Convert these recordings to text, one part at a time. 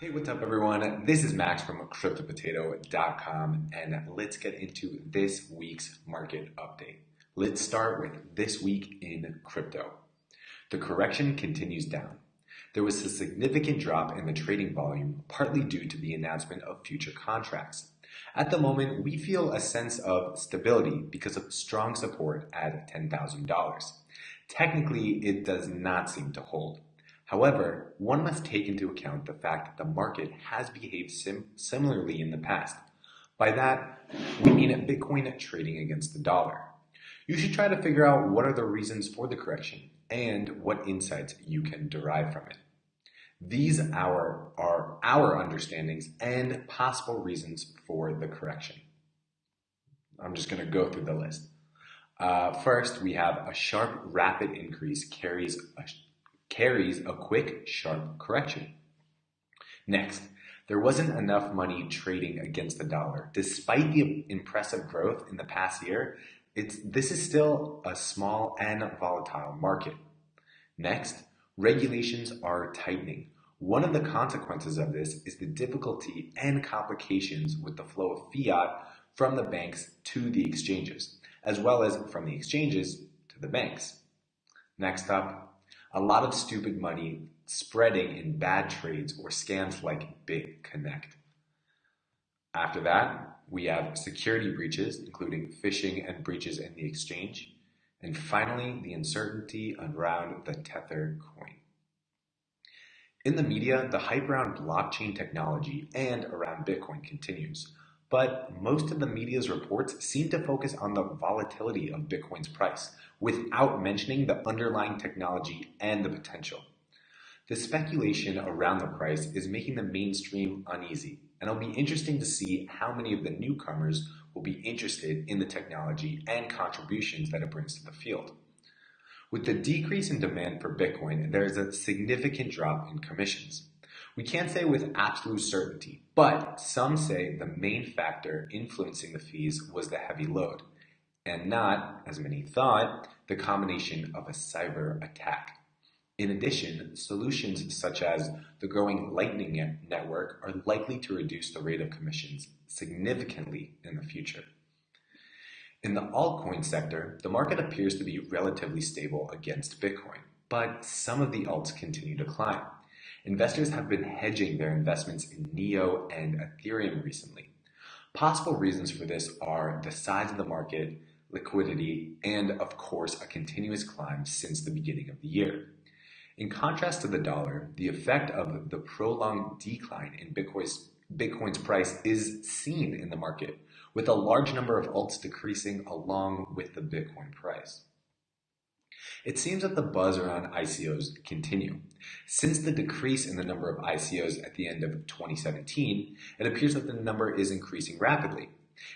Hey, what's up, everyone? This is Max from CryptoPotato.com, and let's get into this week's market update. Let's start with this week in crypto. The correction continues down. There was a significant drop in the trading volume, partly due to the announcement of future contracts. At the moment, we feel a sense of stability because of strong support at $10,000. Technically, it does not seem to hold. However, one must take into account the fact that the market has behaved similarly in the past. By that, we mean Bitcoin trading against the dollar. You should try to figure out what are the reasons for the correction and what insights you can derive from it. These are our understandings and possible reasons for the correction. I'm just going to go through the list. First, we have a sharp, rapid increase carries a quick, sharp correction. Next, there wasn't enough money trading against the dollar. Despite the impressive growth in the past year, this is still a small and volatile market. Next, regulations are tightening. One of the consequences of this is the difficulty and complications with the flow of fiat from the banks to the exchanges, as well as from the exchanges to the banks. Next up, a lot of stupid money spreading in bad trades or scams like BitConnect. After that, we have security breaches, including phishing and breaches in the exchange. And finally, the uncertainty around the Tether coin. In the media, the hype around blockchain technology and around Bitcoin continues, but most of the media's reports seem to focus on the volatility of Bitcoin's price without mentioning the underlying technology and the potential. The speculation around the price is making the mainstream uneasy, and it'll be interesting to see how many of the newcomers will be interested in the technology and contributions that it brings to the field. With the decrease in demand for Bitcoin, there is a significant drop in commissions. We can't say with absolute certainty, but some say the main factor influencing the fees was the heavy load, and not, as many thought, the combination of a cyber attack. In addition, solutions such as the growing Lightning Network are likely to reduce the rate of commissions significantly in the future. In the altcoin sector, the market appears to be relatively stable against Bitcoin, but some of the alts continue to climb. Investors have been hedging their investments in Neo and Ethereum recently. Possible reasons for this are the size of the market, liquidity, and of course a continuous climb since the beginning of the year. In contrast to the dollar, the effect of the prolonged decline in Bitcoin's price is seen in the market, with a large number of alts decreasing along with the Bitcoin price. It seems that the buzz around ICOs continue. Since the decrease in the number of ICOs at the end of 2017, it appears that the number is increasing rapidly.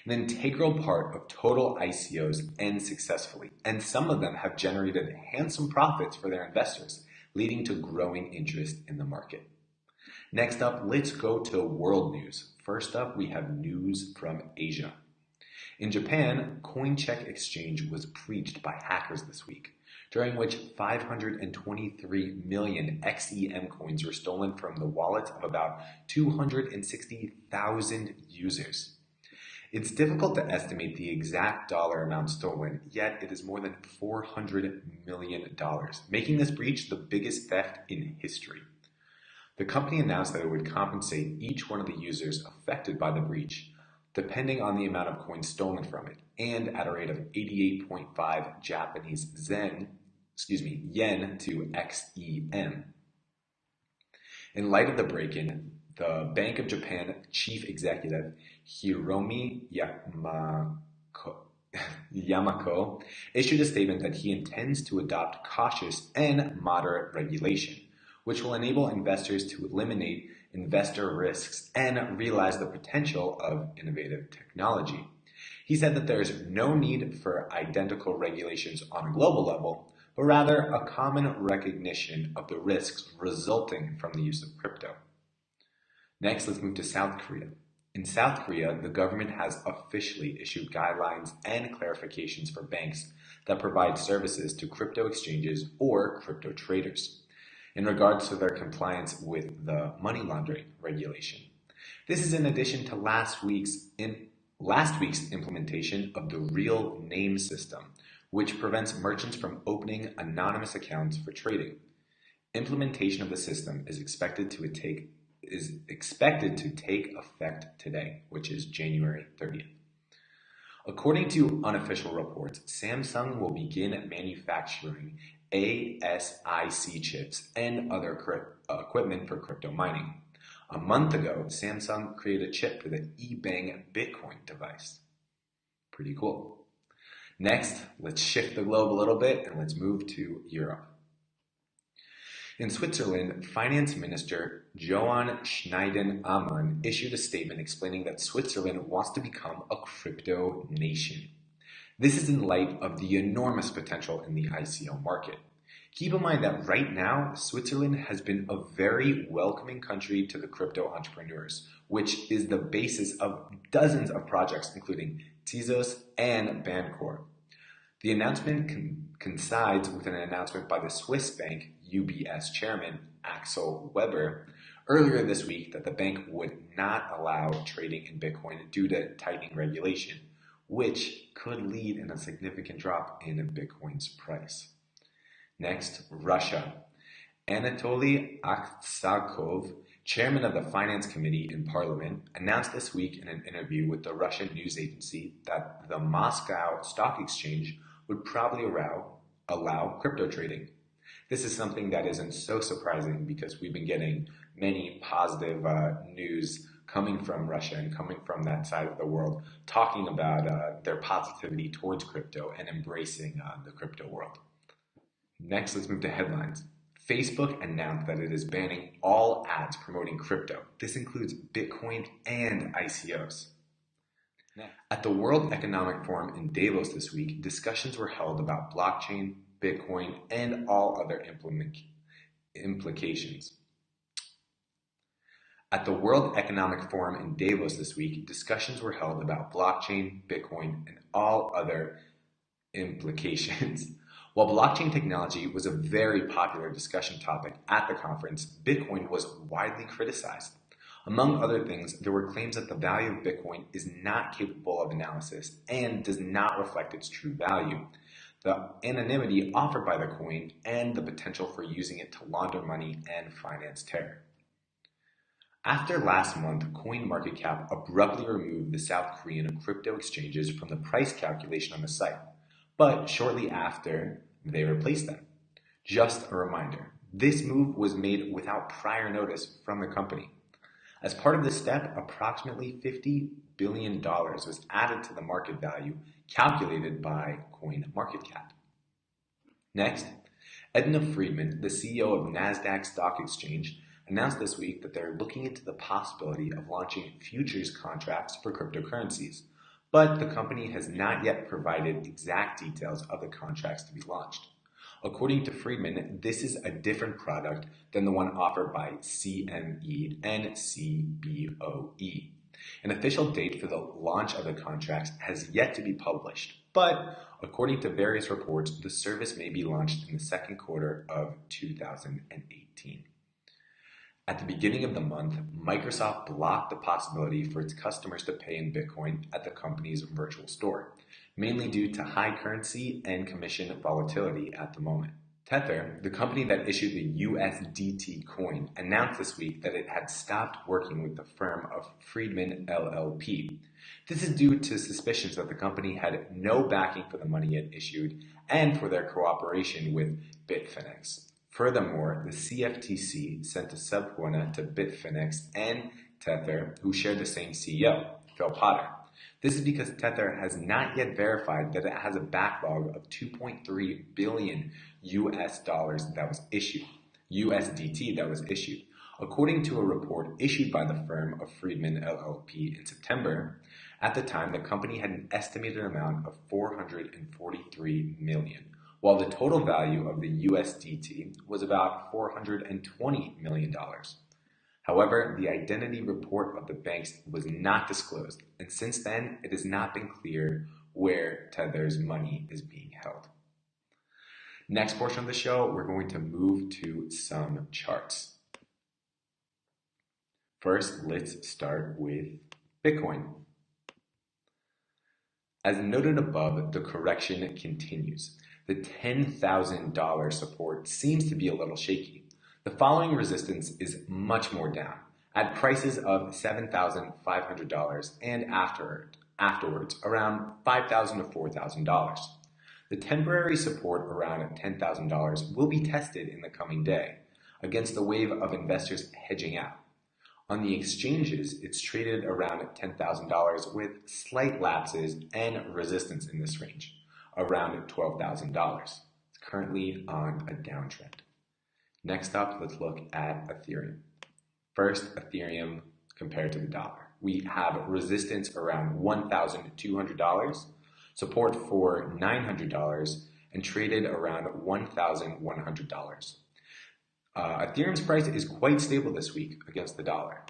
An integral part of total ICOs end successfully, and some of them have generated handsome profits for their investors, leading to growing interest in the market. Next up, let's go to world news. First up, we have news from Asia. In Japan, Coincheck Exchange was breached by hackers this week, during which 523 million XEM coins were stolen from the wallets of about 260,000 users. It's difficult to estimate the exact dollar amount stolen, yet it is more than $400 million, making this breach the biggest theft in history. The company announced that it would compensate each one of the users affected by the breach, depending on the amount of coins stolen from it, and at a rate of 88.5 Japanese yen to XEM. In light of the break-in, the Bank of Japan chief executive Hiromi Yamako issued a statement that he intends to adopt cautious and moderate regulation, which will enable investors to eliminate investor risks and realize the potential of innovative technology. He said that there is no need for identical regulations on a global level, but rather a common recognition of the risks resulting from the use of crypto. Next, let's move to South Korea. In South Korea, the government has officially issued guidelines and clarifications for banks that provide services to crypto exchanges or crypto traders. in regards to their compliance with the money laundering regulation. This is in addition to last week's implementation of the real name system, which prevents merchants from opening anonymous accounts for trading. Implementation of the system is expected to take effect today, which is January 30th. According to unofficial reports, Samsung will begin manufacturing ASIC chips and other equipment for crypto mining. A month ago, Samsung created a chip for the eBang Bitcoin device. Pretty cool. Next, let's shift the globe a little bit and let's move to Europe. In Switzerland, Finance Minister Johann Schneider-Ammann issued a statement explaining that Switzerland wants to become a crypto nation. This is in light of the enormous potential in the ICO market. Keep in mind that right now, Switzerland has been a very welcoming country to the crypto entrepreneurs, which is the basis of dozens of projects, including Tezos and Bancor. The announcement coincides with an announcement by the Swiss bank UBS chairman Axel Weber earlier this week that the bank would not allow trading in Bitcoin due to tightening regulation, which could lead in a significant drop in Bitcoin's price. Next, Russia. Anatoly Aksakov, chairman of the Finance Committee in Parliament, announced this week in an interview with the Russian news agency that the Moscow Stock Exchange would probably allow crypto trading. This is something that isn't so surprising because we've been getting many positive news coming from Russia and coming from that side of the world, talking about their positivity towards crypto and embracing the crypto world. Next, let's move to headlines. Facebook announced that it is banning all ads promoting crypto. This includes Bitcoin and ICOs. At the World Economic Forum in Davos this week, discussions were held about blockchain, Bitcoin, and all other implications. At the World Economic Forum in Davos this week, discussions were held about blockchain, Bitcoin, and all other implications. While blockchain technology was a very popular discussion topic at the conference, Bitcoin was widely criticized. Among other things, there were claims that the value of Bitcoin is not capable of analysis and does not reflect its true value, the anonymity offered by the coin, and the potential for using it to launder money and finance terror. After last month, CoinMarketCap abruptly removed the South Korean crypto exchanges from the price calculation on the site, but shortly after, they replaced them. Just a reminder, this move was made without prior notice from the company. As part of this step, approximately $50 billion was added to the market value calculated by CoinMarketCap. Next, Edna Friedman, the CEO of Nasdaq Stock Exchange, announced this week that they're looking into the possibility of launching futures contracts for cryptocurrencies, but the company has not yet provided exact details of the contracts to be launched. According to Friedman, this is a different product than the one offered by CME and CBOE. An official date for the launch of the contracts has yet to be published, but according to various reports, the service may be launched in the second quarter of 2018. At the beginning of the month, Microsoft blocked the possibility for its customers to pay in Bitcoin at the company's virtual store, mainly due to high currency and commission volatility at the moment. Tether, the company that issued the USDT coin, announced this week that it had stopped working with the firm of Friedman LLP. This is due to suspicions that the company had no backing for the money it issued and for their cooperation with Bitfinex. Furthermore, the CFTC sent a subpoena to Bitfinex and Tether, who share the same CEO, Phil Potter. This is because Tether has not yet verified that it has a backlog of 2.3 billion US dollars that was issued, USDT that was issued. According to a report issued by the firm of Friedman LLP in September, at the time the company had an estimated amount of 443 million, while the total value of the USDT was about $420 million. However, the identity report of the banks was not disclosed, and since then, it has not been clear where Tether's money is being held. Next portion of the show, we're going to move to some charts. First, let's start with Bitcoin. As noted above, the correction continues. The $10,000 support seems to be a little shaky. The following resistance is much more down, at prices of $7,500 and afterwards around $5,000 to $4,000. The temporary support around $10,000 will be tested in the coming day against the wave of investors hedging out. On the exchanges, it's traded around $10,000 with slight lapses and resistance in this range, around $12,000. It's currently on a downtrend. Next up, let's look at Ethereum. First, Ethereum compared to the dollar. We have resistance around $1,200, support for $900, and traded around $1,100. Ethereum's price is quite stable this week against the dollar.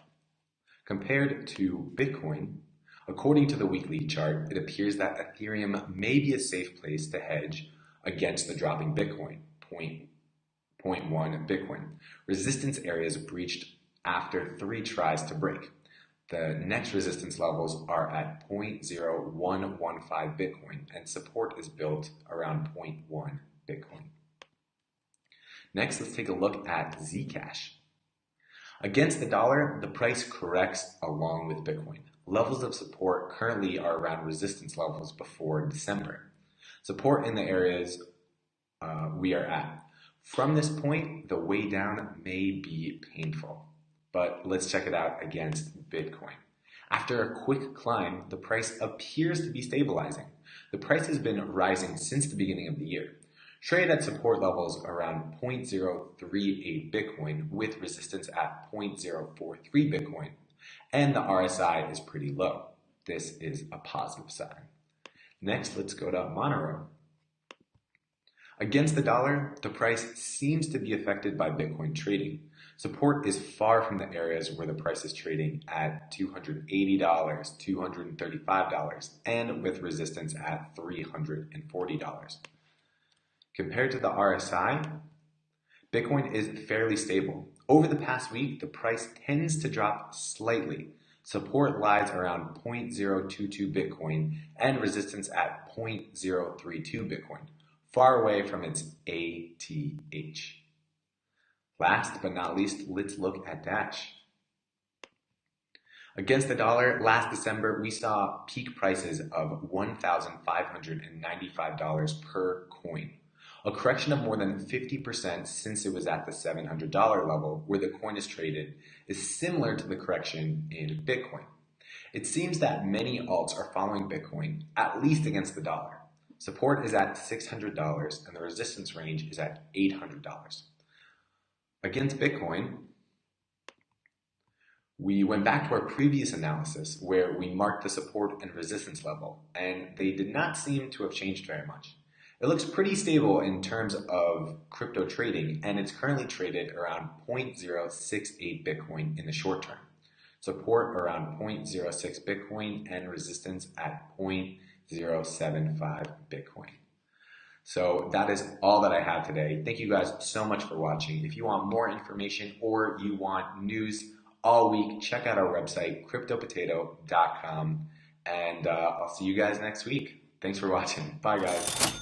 Compared to Bitcoin, according to the weekly chart, it appears that Ethereum may be a safe place to hedge against the dropping Bitcoin, 0.1 Bitcoin. Resistance areas breached after 3 tries to break. The next resistance levels are at 0.0115 Bitcoin, and support is built around 0.1 Bitcoin. Next, let's take a look at Zcash. Against the dollar, the price corrects along with Bitcoin. Levels of support currently are around resistance levels before December. Support in the areas we are at. From this point, the way down may be painful, but let's check it out against Bitcoin. After a quick climb, the price appears to be stabilizing. The price has been rising since the beginning of the year. Trade at support levels around 0.038 Bitcoin with resistance at 0.043 Bitcoin, and the RSI is pretty low. This is a positive sign. Next, let's go to Monero. Against the dollar, the price seems to be affected by Bitcoin trading. Support is far from the areas where the price is trading at $280, $235, and with resistance at $340. Compared to the RSI, Bitcoin is fairly stable. Over the past week, the price tends to drop slightly. Support lies around 0.022 Bitcoin and resistance at 0.032 Bitcoin, far away from its ATH. Last but not least, let's look at Dash. Against the dollar, last December, we saw peak prices of $1,595 per coin. A correction of more than 50% since it was at the $700 level where the coin is traded is similar to the correction in Bitcoin. It seems that many alts are following Bitcoin, at least against the dollar. Support is at $600 and the resistance range is at $800. Against Bitcoin, we went back to our previous analysis where we marked the support and resistance level, and they did not seem to have changed very much. It looks pretty stable in terms of crypto trading, and it's currently traded around 0.068 Bitcoin in the short term. Support around 0.06 Bitcoin and resistance at 0.075 Bitcoin. So that is all that I have today. Thank you guys so much for watching. If you want more information or you want news all week, check out our website, cryptopotato.com, and I'll see you guys next week. Thanks for watching. Bye, guys.